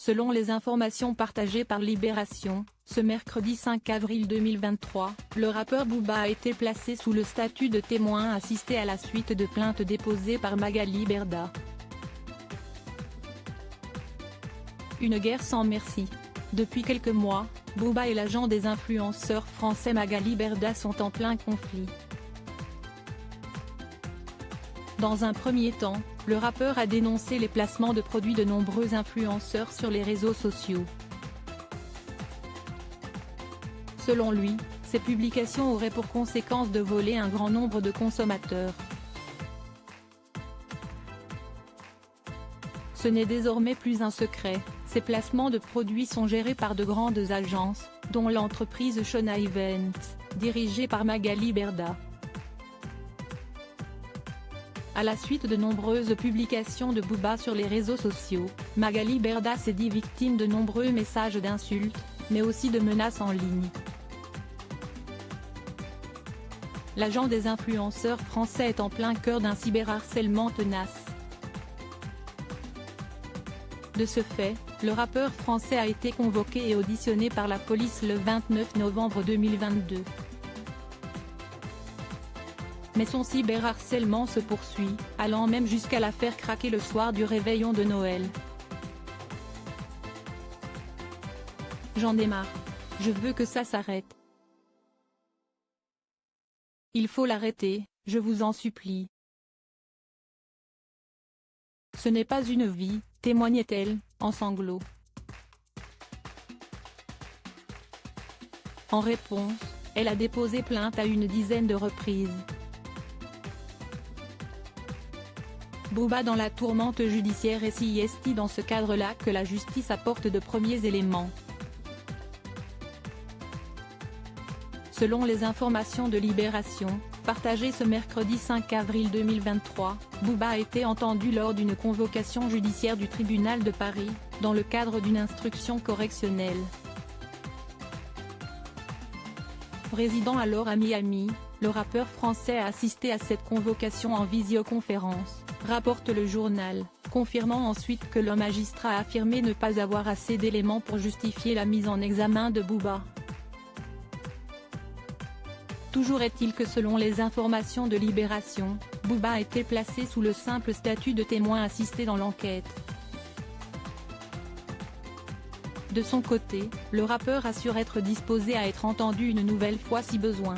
Selon les informations partagées par Libération, ce mercredi 5 avril 2023, le rappeur Booba a été placé sous le statut de témoin assisté à la suite de plaintes déposées par Magali Berda. Une guerre sans merci. Depuis quelques mois, Booba et l'agent des influenceurs français Magali Berda sont en plein conflit. Dans un premier temps, le rappeur a dénoncé les placements de produits de nombreux influenceurs sur les réseaux sociaux. Selon lui, ces publications auraient pour conséquence de voler un grand nombre de consommateurs. Ce n'est désormais plus un secret, ces placements de produits sont gérés par de grandes agences, dont l'entreprise Shona Events, dirigée par Magali Berda. À la suite de nombreuses publications de Booba sur les réseaux sociaux, Magali Berda s'est dit victime de nombreux messages d'insultes, mais aussi de menaces en ligne. L'agent des influenceurs français est en plein cœur d'un cyberharcèlement tenace. De ce fait, le rappeur français a été convoqué et auditionné par la police le 29 novembre 2022. Mais son cyberharcèlement se poursuit, allant même jusqu'à la faire craquer le soir du réveillon de Noël. J'en ai marre. Je veux que ça s'arrête. Il faut l'arrêter, je vous en supplie. Ce n'est pas une vie, témoignait-elle, en sanglots. En réponse, elle a déposé plainte à une dizaine de reprises. Booba dans la tourmente judiciaire et c'est dans ce cadre-là que la justice apporte de premiers éléments. Selon les informations de Libération, partagées ce mercredi 5 avril 2023, Booba a été entendu lors d'une convocation judiciaire du tribunal de Paris, dans le cadre d'une instruction correctionnelle. Résidant alors à Miami, le rappeur français a assisté à cette convocation en visioconférence, rapporte le journal, confirmant ensuite que le magistrat a affirmé ne pas avoir assez d'éléments pour justifier la mise en examen de Booba. Toujours est-il que selon les informations de Libération, Booba a été placé sous le simple statut de témoin assisté dans l'enquête. De son côté, le rappeur assure être disposé à être entendu une nouvelle fois si besoin.